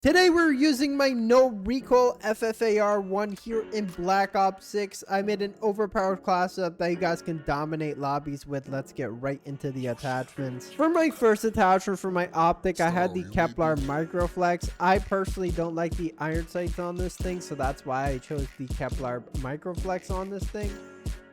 Today we're using my no recoil FFAR 1 here in Black Ops 6. I made an overpowered class up that you guys can dominate lobbies with. Let's get right into the attachments. For my first attachment for my optic, I had the Kevlar Microflex. I personally don't like the iron sights on this thing, so that's why I chose the Kevlar Microflex on this thing.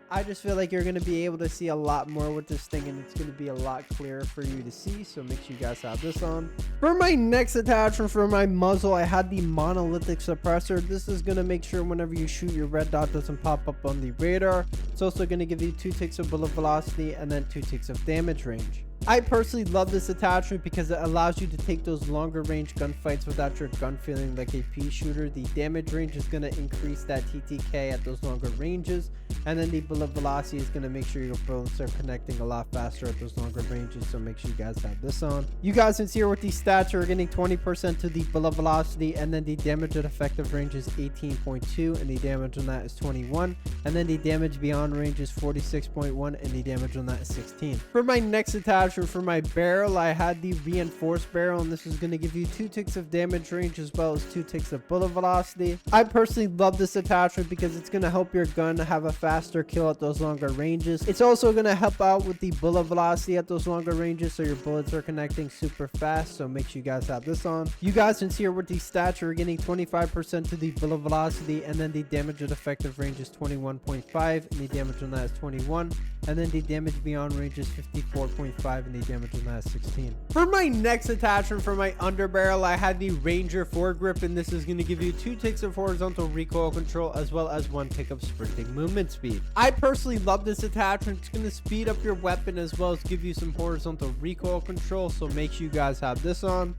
I just feel like you're going to be able to see a lot more with this thing, and it's going to be a lot clearer for you to see, so make sure you guys have this on. For my next attachment for my muzzle, I had the monolithic suppressor. This is going to make sure whenever you shoot, your red dot doesn't pop up on the radar. It's also going to give you 2 ticks of bullet velocity and then 2 ticks of damage range. I personally love this attachment because it allows you to take those longer range gunfights without your gun feeling like a pea shooter. The damage range is going to increase that TTK at those longer ranges, and then the bullet velocity is going to make sure your bullets are connecting a lot faster at those longer ranges, so make sure you guys have this on. You guys can see here with these stats, you're getting 20% to the bullet velocity, and then the damage at effective range is 18.2, and the damage on that is 21, and then the damage beyond range is 46.1, and the damage on that is 16. For my next attachment for my barrel, I had the reinforced barrel, and this is going to give you 2 ticks of damage range as well as 2 ticks of bullet velocity. I personally love this attachment because it's going to help your gun have a faster kill at those longer ranges. It's also going to help out with the bullet velocity at those longer ranges, so your bullets are connecting super fast, so make sure you guys have this on. You guys can see here with the stats, you're getting 25% to the bullet velocity, and then the damage at effective range is 21.5, and the damage on that is 21, and then the damage beyond range is 54.5, and the damage on that is 16. For my next attachment for my underbarrel, I had the Ranger foregrip, and this is going to give you 2 ticks of horizontal recoil control as well as 1 tick of sprinting movement speed. I personally love this attachment. It's going to speed up your weapon as well as give you some horizontal recoil control, so make sure you guys have this on.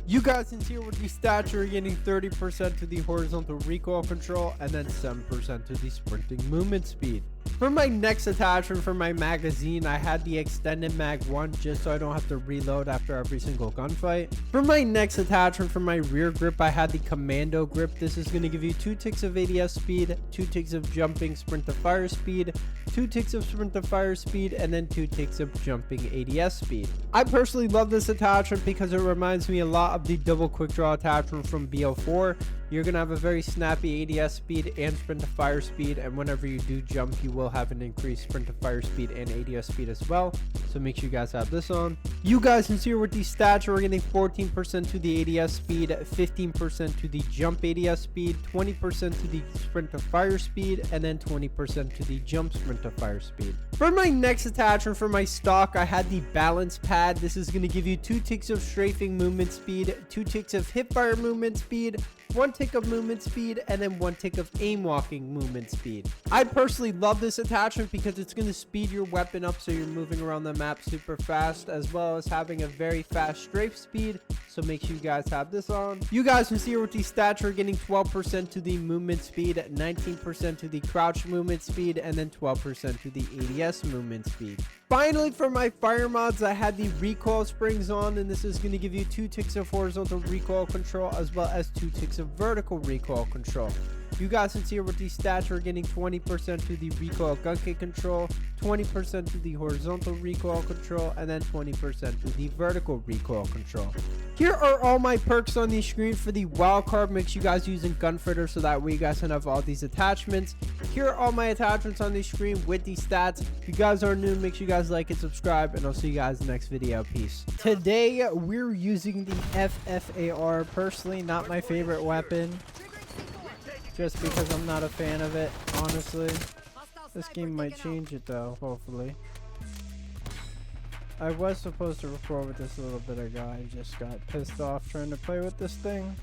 You guys can see here with the stats, you're getting 30% to the horizontal recoil control and then 7% to the sprinting movement speed. For my next attachment for my magazine, I had the extended mag 1 just so I don't have to reload after every single gunfight. For my next attachment for my rear grip, I had the commando grip. This is going to give you 2 ticks of ADS speed, 2 ticks of jumping sprint to fire speed, 2 ticks of sprint to fire speed, and then 2 ticks of jumping ADS speed. I personally love this attachment because it reminds me a lot of the double quick draw attachment from BO4. You're going to have a very snappy ADS speed and sprint to fire speed, and whenever you do jump, you will have an increased sprint to fire speed and ADS speed as well, so make sure you guys have this on. You guys can see here with these stats, we're getting 14% to the ADS speed, 15% to the jump ADS speed, 20% to the sprint to fire speed, and then 20% to the jump sprint to fire speed. For my next attachment for my stock, I had the balance pad. This is going to give you 2 ticks of strafing movement speed, 2 ticks of hip fire movement speed, 1 tick of movement speed, and then 1 tick of aim walking movement speed. I personally love this attachment because it's going to speed your weapon up so you're moving around the map super fast, as well as having a very fast strafe speed, so make sure you guys have this on. You guys can see here with these stats, you're getting 12% to the movement speed, 19% to the crouch movement speed, and then 12% to the ADS movement speed. Finally, for my fire mods, I had the recoil springs on, and this is going to give you 2 ticks of horizontal recoil control as well as 2 ticks of vertical recoil control. You guys can see here with these stats, we're getting 20% to the recoil gun kick control, 20% to the horizontal recoil control, and then 20% to the vertical recoil control. Here are all my perks on the screen for the wild card. Make sure you guys using Gunfighter so that way you guys can have all these attachments. Here are all my attachments on the screen with these stats. If you guys are new, make sure you guys like and subscribe, and I'll see you guys in the next video. Peace. Today we're using the FFAR. Personally, not my favorite weapon, just because I'm not a fan of it, honestly. This game might change it though, hopefully. I was supposed to record with this a little bit ago. I just got pissed off trying to play with this thing.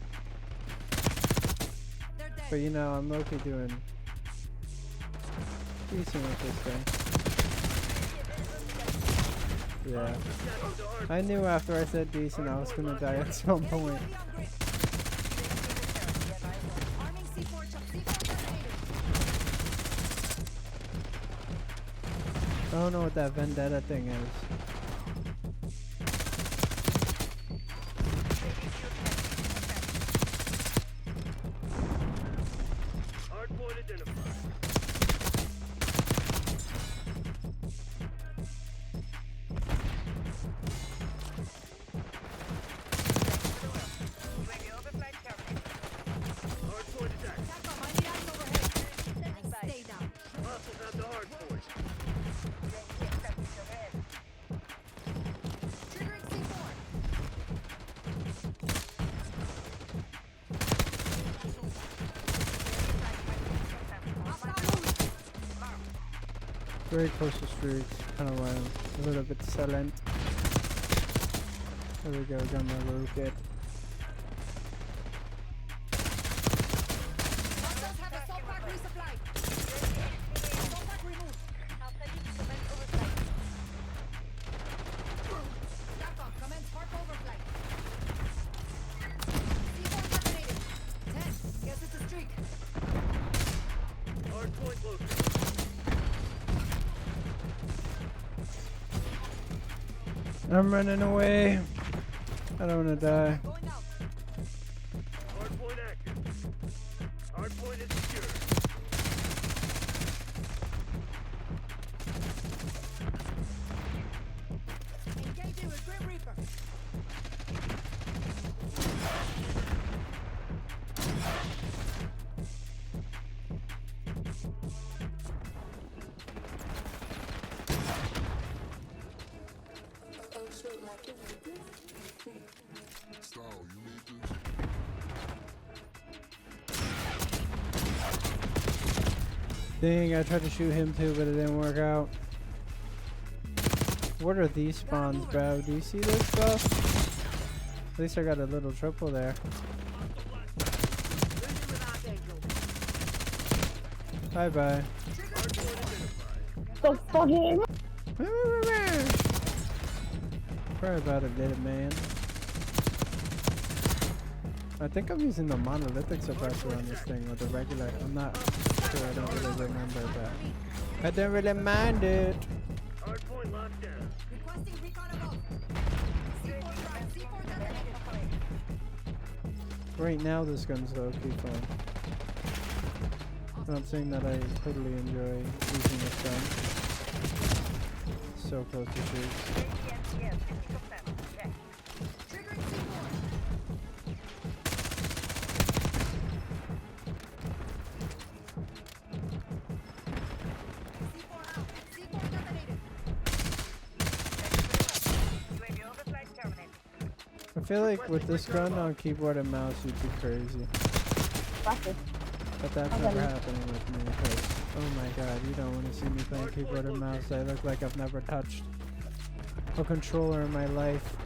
But you know, I'm okay doing decent with this thing. Yeah. I knew after I said decent I was gonna die at some point. I don't know what that vendetta thing is. Hardpoint identified. UAV overflight Very close to streaks. Kind of like a little bit silent. There we go. Got my rocket. Hostiles have assault pack resupplied. Assault pack removed. SATCOM, commence HARP overflight. C4 detonated. 10. Guess it's a streak. Hardpoint located. I'm running away. I don't want to die. Going out. Hardpoint active. Hardpoint is secure. Engaging with Grim Reaper. Dang, I tried to shoot him too, but it didn't work out. What are these spawns, bro? Do you see this stuff? At least I got a little triple there. Bye bye. So fucking. Sorry about it, little man. I think I'm using the monolithic suppressor on this thing or the regular. I'm not sure. I don't really remember, but I don't really mind it. Hardpoint locked down. Requesting recon above. C4 drive. C4 detonated. Right now, this gun's low-key fun. I'm not saying that I totally enjoy using this gun. So close to shoot. Triggering C4. C4 out. C4 detonated. I feel like with this gun on keyboard and mouse, you'd be crazy. But that's never happening with me because, oh my god, you don't want to see me playing keyboard and mouse. I look like I've never touched a controller in my life.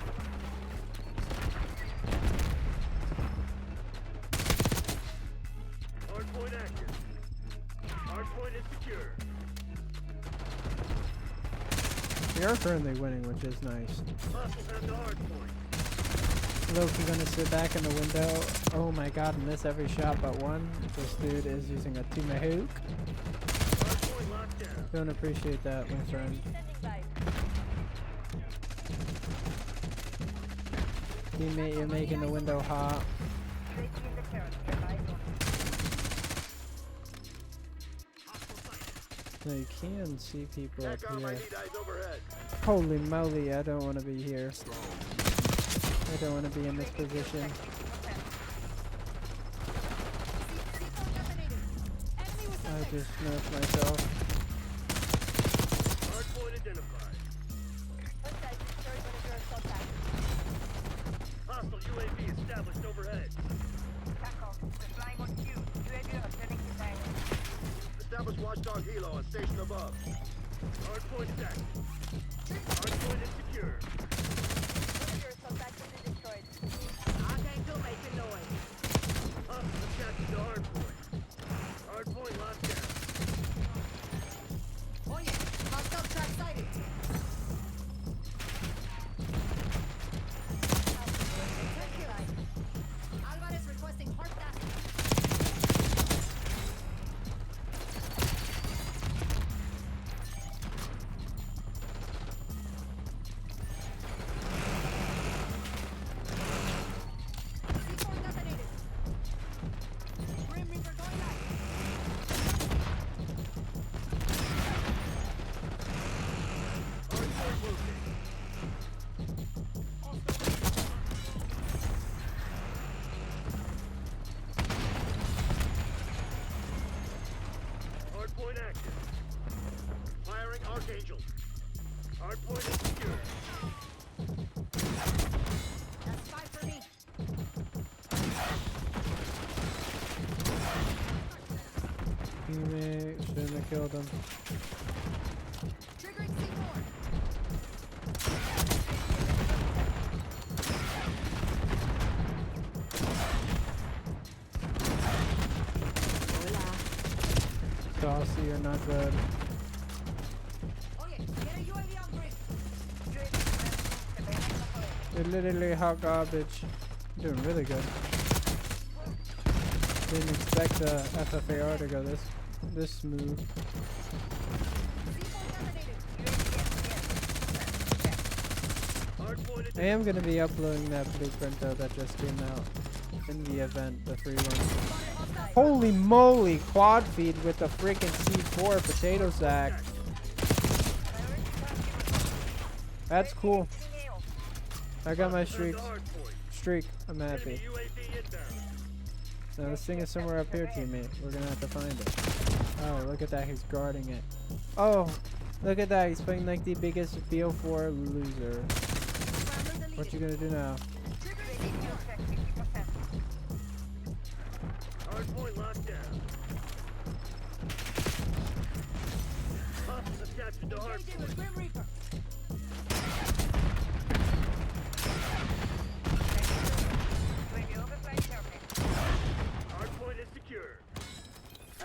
Hardpoint active. Hardpoint is secure. We are currently winning, which is nice. Hostiles have the hardpoint. Loki gonna sit back in the window. Oh my god, miss every shot but one. This dude is using a tomahawk. Hardpoint locked down. Don't appreciate that, my friend. Teammate, you're making the window hot. No, you can see people up Check out my here. heat eyes overhead. Holy moly, I don't want to be here. I don't want to be in this position. C4 detonated. Enemy was I detected. just nerfed myself. Hardpoint identified. Hostile UAV established overhead. Established watchdog helo on station above. Hardpoint is active. Hardpoint is secure. Hostiles captured the hardpoint. Hardpoint locked down. Oh yeah. Hostile track sighted. Alvarez requesting hard task. C4 detonated. Grim Reaper going live. Hardpoint located. Hardpoint active. Firing Archangel. Hardpoint is secure. That's 5 for me. Teammate, shouldn't have killed him. Triggering C4. Saucy, you're not good. Oh yeah, get a UAV on grid. You're literally hot garbage. You're doing really good. Didn't expect the FFAR to go this smooth. C4 terminated. Hardpoint I am gonna be uploading that blueprint though that just came out in the event, the free one. Holy moly, quad feed with the freaking C4 potato sack. That's cool. I got my streak. I'm happy. UAV inbound. Now this thing is somewhere up here, teammate. We're gonna have to find it. Oh, look at that. He's guarding it. Oh, look at that. He's playing like the biggest BO4 loser. What you gonna do now? Hardpoint locked down. Hostiles attached to JJ hardpoint. with Grim Reaper. Hardpoint is secure.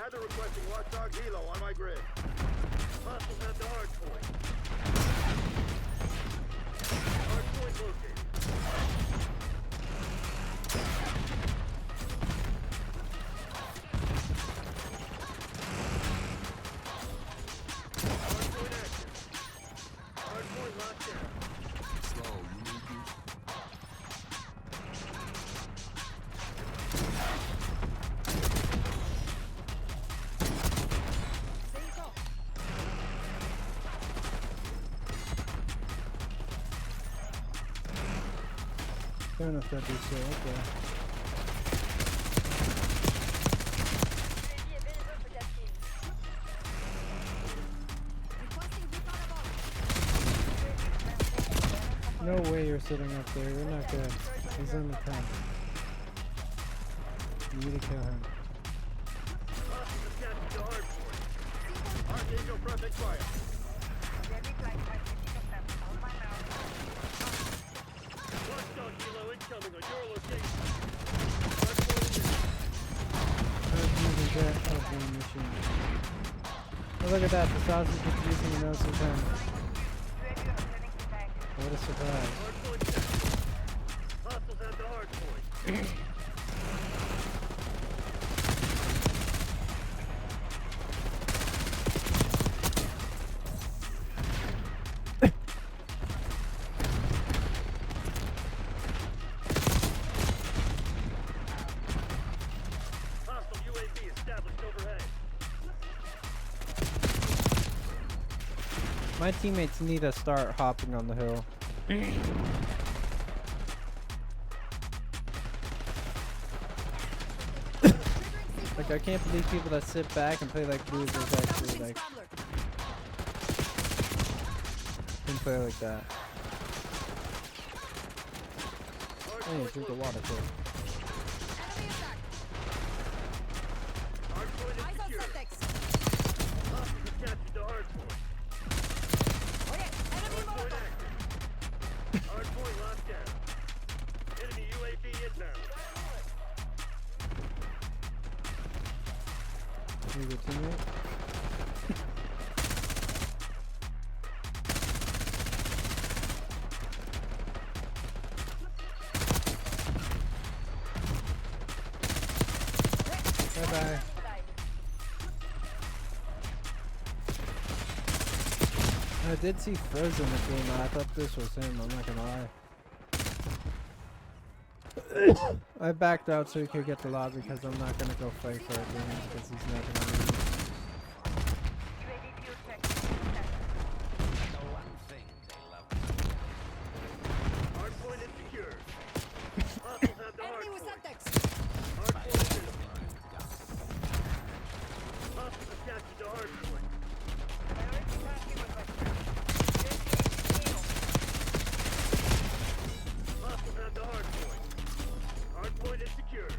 Adder requesting watchdog helo on my grid. Hostiles at the hardpoint. Hardpoint located. Hardpoint active. Hardpoint locked down. C4. Fair enough, that'd be so. Okay. Requesting recon above. No way you're sitting up there. You're not good. He's on the pen. You need to kill him. Hostiles attached to hardpoint. Archangel pressing fire. Watchdog helo incoming on your location. Hardpoint is Machine. Oh, look at that. The sausage is using the nose of time. What a surprise. hardpoint set. Hostiles at the hardpoint. Hostile UAV established overhead. My teammates need to start hopping on the hill. Like, I can't believe people that sit back and play like losers actually like can play like that. I need to drink the water too. Enemy attack. Hardpoint is Eyes on secure. Semtex. Hostiles attached to hardpoint. Oh yeah, enemy Hardpoint Molotov. active. Hardpoint locked down. Enemy UAV inbound. You good teammate? Bye bye. I did see Frozen in the game. I thought this was him. I'm not gonna lie. I backed out so he could get the lobby because I'm not gonna go fight for it because he's not gonna lose. Hardpoint is secure. Hostiles at the Enemy with hardpoint. Semtex. Hardpoint is enemy. Hostiles attached to hardpoint. Hostiles at the hardpoint. Hardpoint is secure.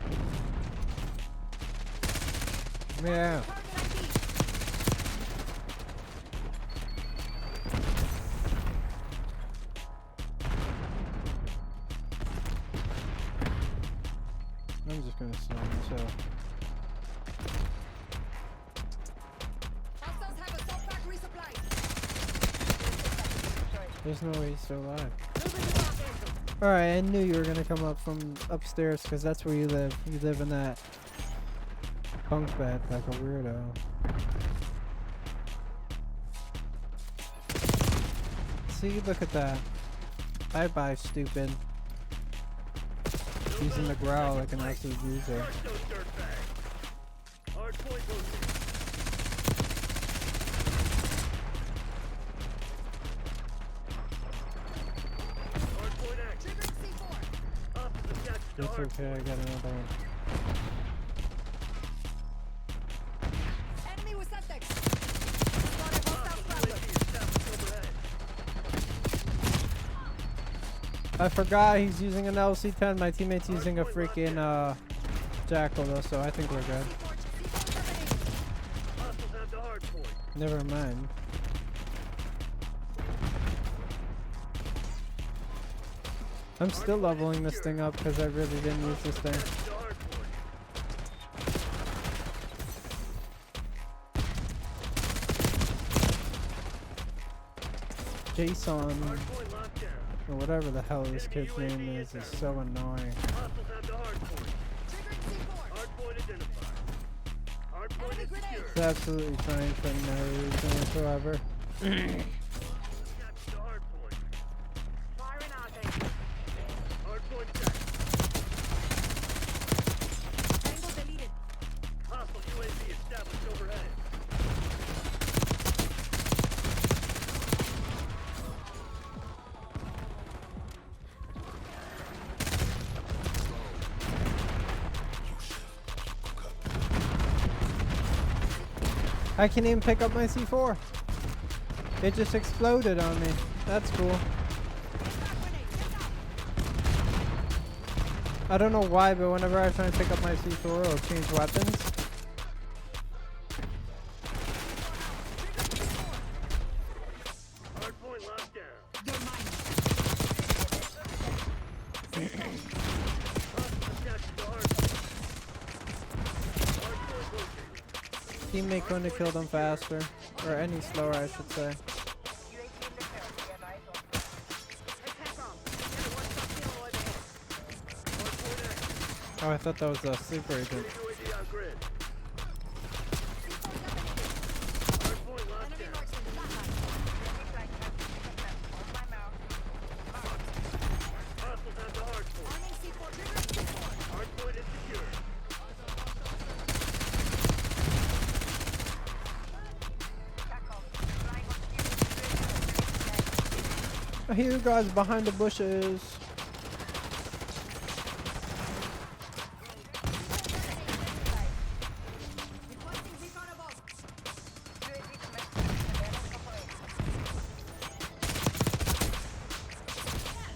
Yeah. Target ID. I'm just gonna sit on this hill. Hostiles have a top pack resupply. There's no way he's still alive. Moving to our vehicle. Alright, I knew you were gonna come up from upstairs because that's where you live. You live in that bunk bed like a weirdo. See, look at that. Bye-bye, stupid. Using the growl like an absolute user. Crush those dirtbags. Hard point located. Hard point active. Triggering C4. Hostiles attached to It's hard okay, I got another one. Enemy with Semtex. Spotted hostile traveler. UAV established overhead. I forgot he's using an LC-10. My teammate's using a freaking Jackal though, so I think we're good. C4 terminated. Hostiles have the hard point. Never mind. I'm still leveling this thing up because I really didn't use this thing. Attached to hard point. Jason, Hard point locked down. or whatever the hell this kid's name is so annoying. Hostiles have the hard point. Triggering C4. Hard point identified. Hard point Enemy is grenade. secure. It's absolutely fine for no reason whatsoever. Attached to hard point. Firing out there. Hard point set. Angle deleted. Hostile UAV established overhead. I can't even pick up my C4. It just exploded on me. That's cool. Back grenade. Get up. I don't know why, but whenever I try and pick up my C4, it'll change weapons. Hard point locked down. You're mine. Hostile attached to hard point. Hard point located. Teammate couldn't have killed him faster. Or any slower, I should say. Attack on. Get a one-shot kill overhead. Hard point active. Oh, I thought that was a sleeper agent. UAV on grid. C4 terminated. Hard point locked Enemy down. marksman flatline. Hostiles have the hard point. Arming C4. Triggering C4. Hard point is secure. I hear you guys behind the bushes. Requesting recon above.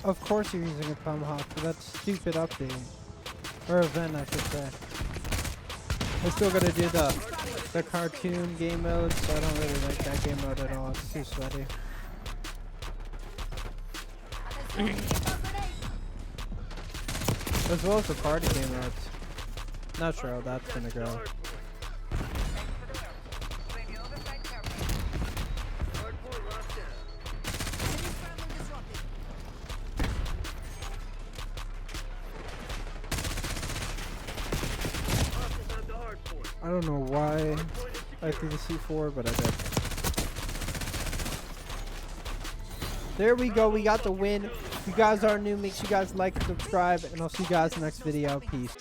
Of course you're using a tomahawk for that stupid update. Or event, I should say. I still gotta do the cartoon game mode, so I don't really like that game mode at all. It's too sweaty. As well as the party game modes. Not sure how that's gonna go. Hard point locked down. Enemy scrambling disrupted. Hostiles have the hard point. I don't know why Hard point is I secure. threw the C4, but I did. There we go, we got the win. If you guys are new, make sure you guys like and subscribe, and I'll see you guys in the next video. Peace.